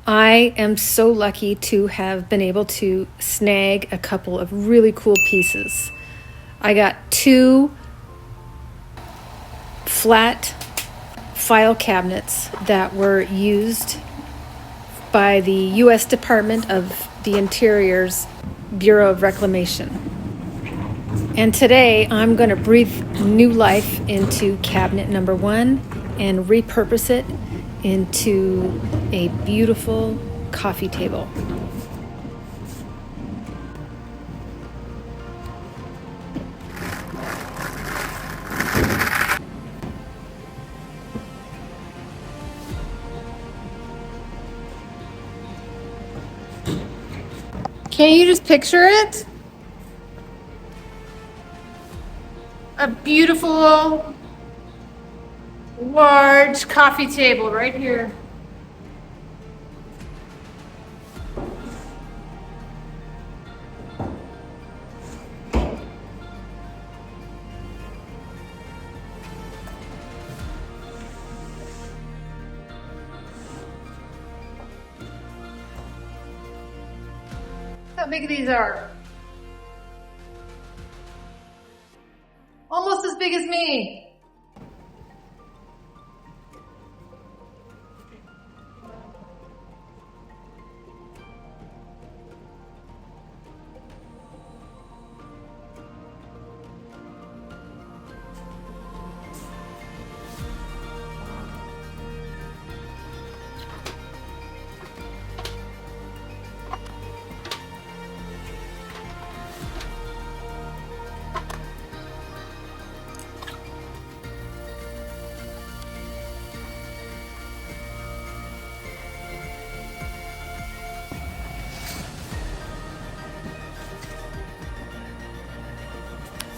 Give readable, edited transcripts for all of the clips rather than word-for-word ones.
I am so lucky to have been able to snag a couple of really cool pieces. I got 2 flat file cabinets that were used by the U.S. Department of the Interior's Bureau of Reclamation. And today I'm going to breathe new life into cabinet number 1 and repurpose it into a beautiful coffee table. Can't you just picture it? A beautiful, large coffee table right here. How big these are? Almost as big as me.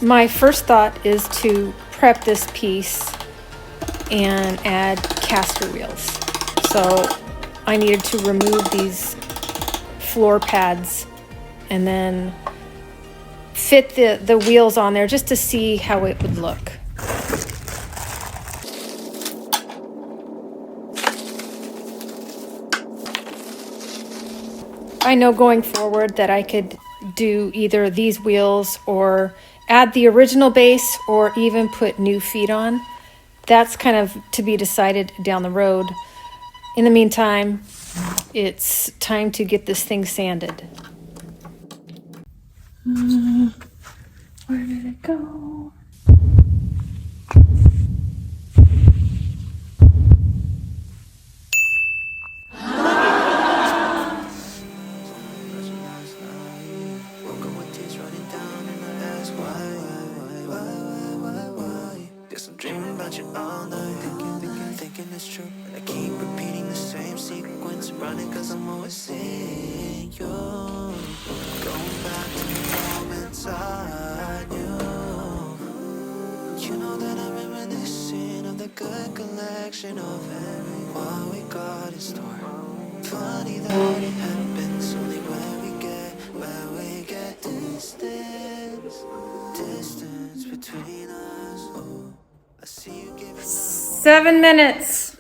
My first thought is to prep this piece and add caster wheels. So I needed to remove these floor pads and then fit the wheels on there just to see how it would look. I know going forward that I could do either these wheels or add the original base or even put new feet on. That's kind of to be decided down the road. In the meantime, it's time to get this thing sanded. Where did it go? Thinking it's true, and I keep repeating the same sequence, running cause I'm always seeing you. Going back to the moments I knew. You know that I'm reminiscing of the good collection of what we got in store. Funny that it happens only when we get distance between us. Oh, I see you giving up. 7 minutes.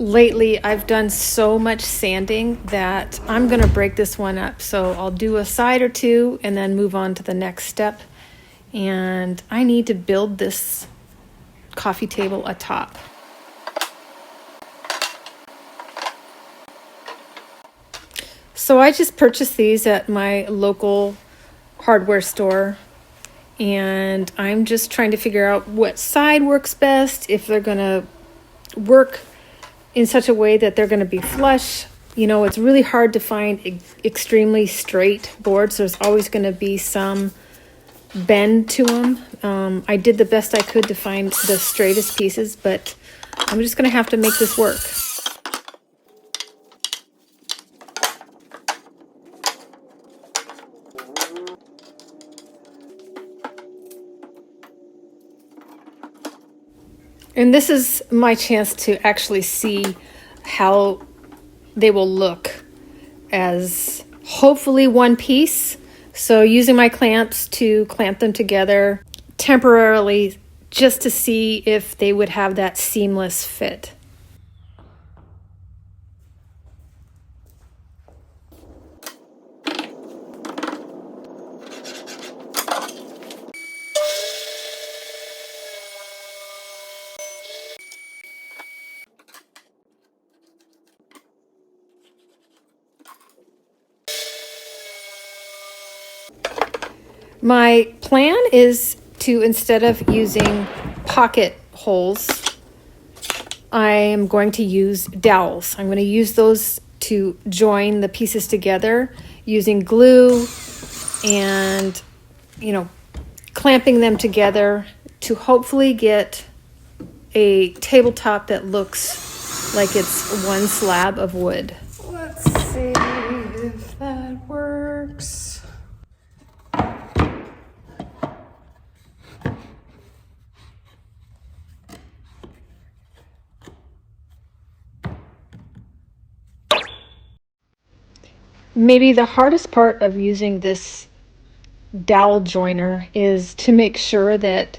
Lately, I've done so much sanding that I'm going to break this one up. So I'll do a side or two and then move on to the next step. And I need to build this coffee table atop. So I just purchased these at my local hardware store. And I'm just trying to figure out what side works best, if they're going to work in such a way that they're going to be flush. You know, it's really hard to find extremely straight boards. There's always going to be some bend to them. I did the best I could to find the straightest pieces, but I'm just gonna have to make this work. And this is my chance to actually see how they will look as hopefully one piece. So using my clamps to clamp them together temporarily just to see if they would have that seamless fit. My plan is to, instead of using pocket holes, I am going to use dowels. I'm going to use those to join the pieces together using glue and, clamping them together to hopefully get a tabletop that looks like it's one slab of wood. Let's see if that works. Maybe the hardest part of using this dowel joiner is to make sure that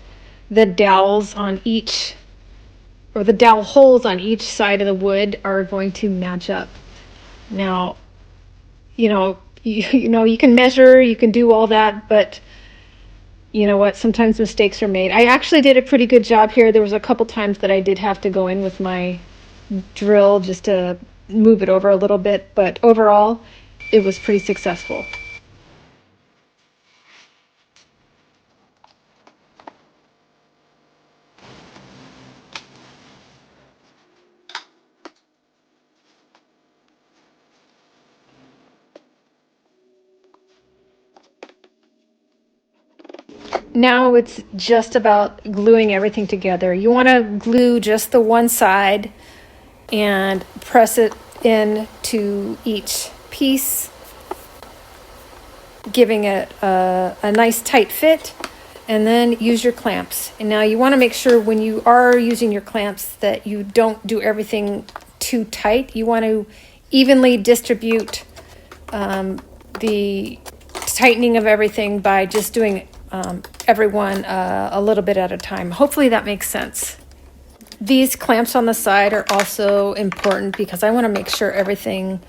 the dowels on each, or the dowel holes on each side of the wood are going to match up. Now, you can measure, you can do all that, but you know what? Sometimes mistakes are made. I actually did a pretty good job here. There was a couple times that I did have to go in with my drill just to move it over a little bit, but overall, it was pretty successful. Now it's just about gluing everything together. You want to glue just the one side and press it into each piece, giving it a nice tight fit, and then use your clamps. And now you want to make sure when you are using your clamps that you don't do everything too tight. You want to evenly distribute the tightening of everything by just doing everyone a little bit at a time. Hopefully that makes sense. These clamps on the side are also important because I want to make sure everything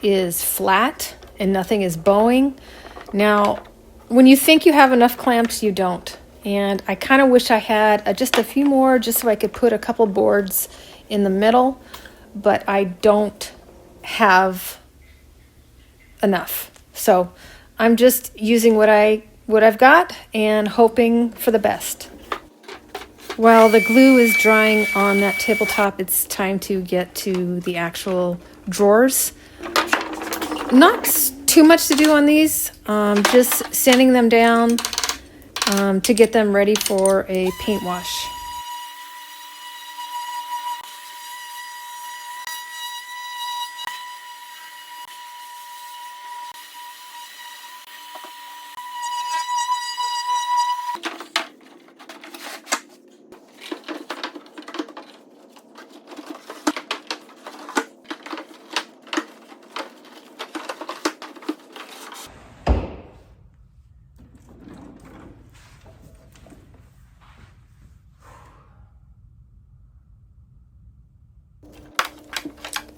is flat and nothing is bowing. Now, when you think you have enough clamps, you don't. And I kind of wish I had just a few more just so I could put a couple boards in the middle, but I don't have enough. So I'm just using what I've got and hoping for the best. While the glue is drying on that tabletop, it's time to get to the actual drawers. Not too much to do on these, just sanding them down to get them ready for a paint wash.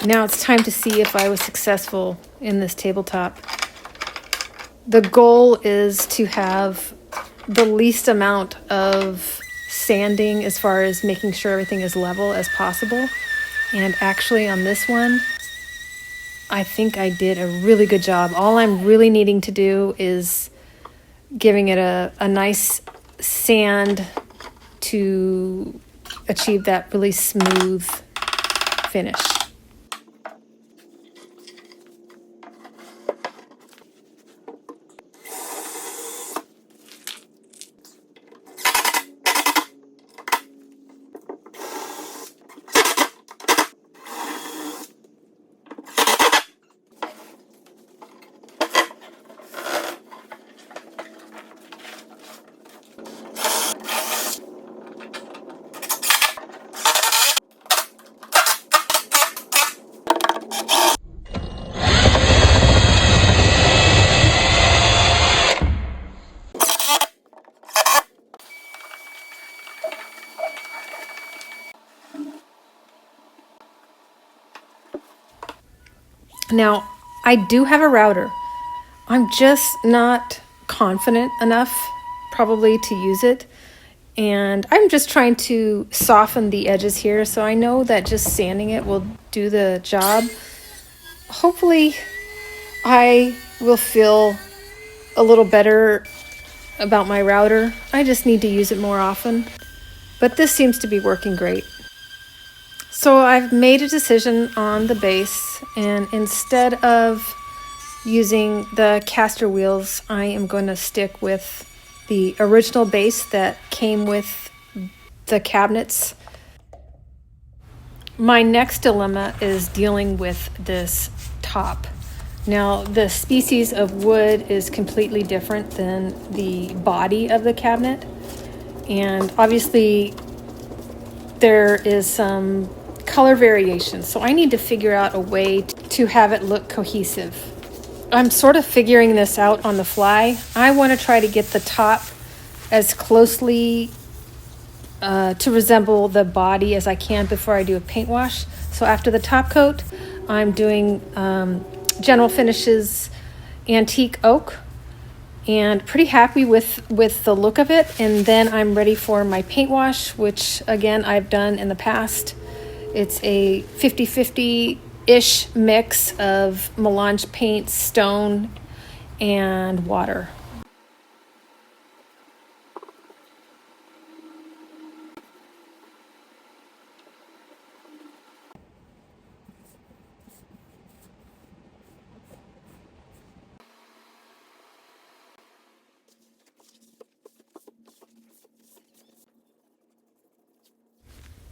Now it's time to see if I was successful in this tabletop. The goal is to have the least amount of sanding as far as making sure everything is level as possible. And actually on this one, I think I did a really good job. All I'm really needing to do is giving it a nice sand to achieve that really smooth finish. Now, I do have a router. I'm just not confident enough probably to use it. And I'm just trying to soften the edges here, so I know that just sanding it will do the job. Hopefully, I will feel a little better about my router. I just need to use it more often. But this seems to be working great. So I've made a decision on the base, and instead of using the caster wheels, I am going to stick with the original base that came with the cabinets. My next dilemma is dealing with this top. Now, the species of wood is completely different than the body of the cabinet, and obviously there is some color variation, so I need to figure out a way to have it look cohesive. I'm sort of figuring this out on the fly. I want to try to get the top as closely to resemble the body as I can before I do a paint wash. So after the top coat, I'm doing General Finishes antique oak, and pretty happy with the look of it. And then I'm ready for my paint wash, which again I've done in the past. It's a 50-50-ish mix of melange paint, stone, and water.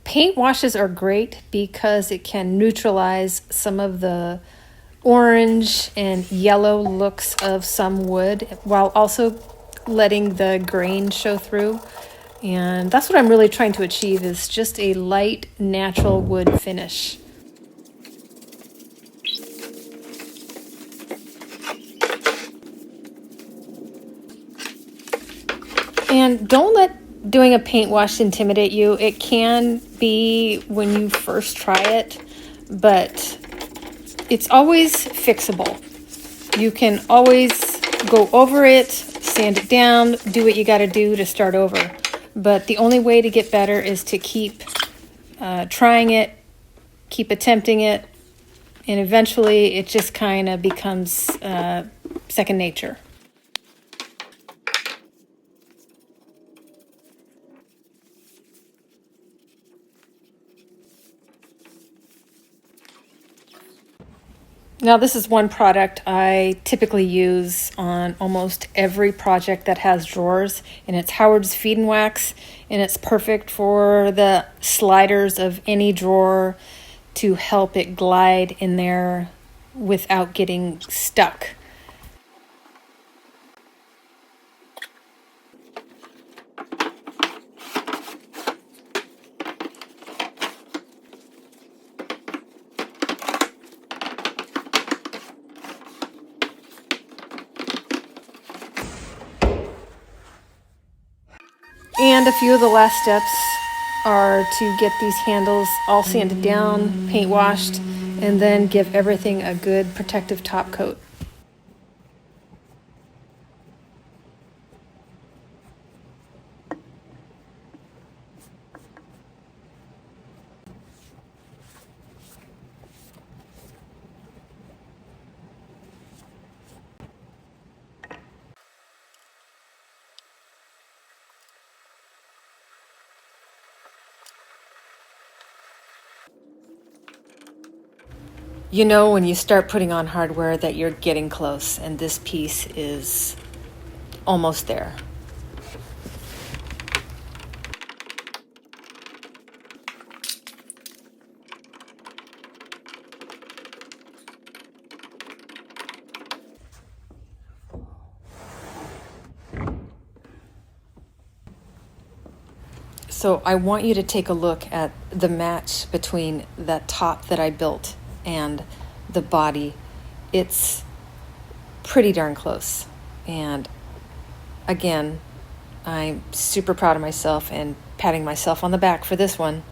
Paint washes are great because it can neutralize some of the orange and yellow looks of some wood while also letting the grain show through. And that's what I'm really trying to achieve, is just a light, natural wood finish. And don't let doing a paint wash intimidate you. It can be when you first try it, but it's always fixable. You can always go over it, sand it down, do what you got to do to start over. But the only way to get better is to keep trying it, keep attempting it, and eventually it just kind of becomes second nature. Now, this is one product I typically use on almost every project that has drawers, and it's Howard's Feed and Wax, and it's perfect for the sliders of any drawer to help it glide in there without getting stuck. And a few of the last steps are to get these handles all sanded down, paint washed, and then give everything a good protective top coat. You know when you start putting on hardware that you're getting close, and this piece is almost there. So I want you to take a look at the match between that top that I built and the body. It's pretty darn close. And again, I'm super proud of myself and patting myself on the back for this one.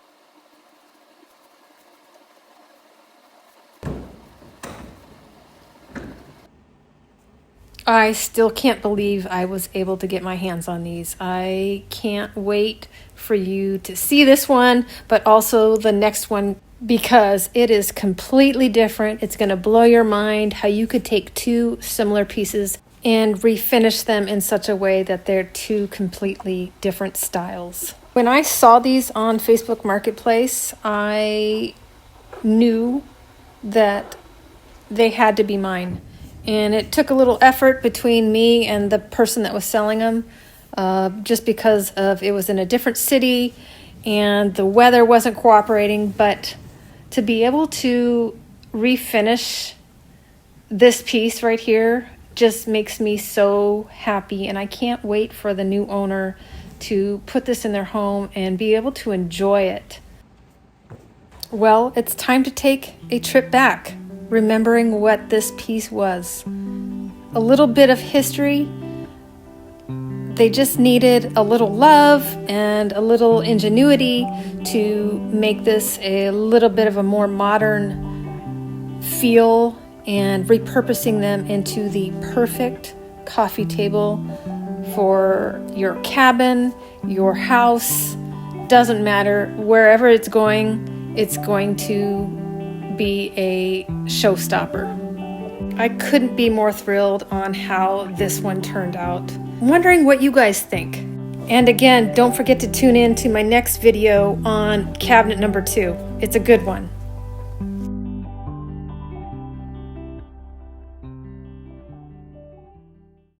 I still can't believe I was able to get my hands on these. I can't wait for you to see this one, but also the next one, because it is completely different. It's going to blow your mind how you could take two similar pieces and refinish them in such a way that they're two completely different styles. When I saw these on Facebook Marketplace, I knew that they had to be mine. And it took a little effort between me and the person that was selling them, just because of it was in a different city and the weather wasn't cooperating. But to be able to refinish this piece right here just makes me so happy, and I can't wait for the new owner to put this in their home and be able to enjoy it. Well, it's time to take a trip back, remembering what this piece was. A little bit of history. They just needed a little love and a little ingenuity to make this a little bit of a more modern feel, and repurposing them into the perfect coffee table for your cabin, your house. Doesn't matter, wherever it's going to be a showstopper. I couldn't be more thrilled on how this one turned out. I'm wondering what you guys think. And again, don't forget to tune in to my next video on cabinet number 2. It's a good one.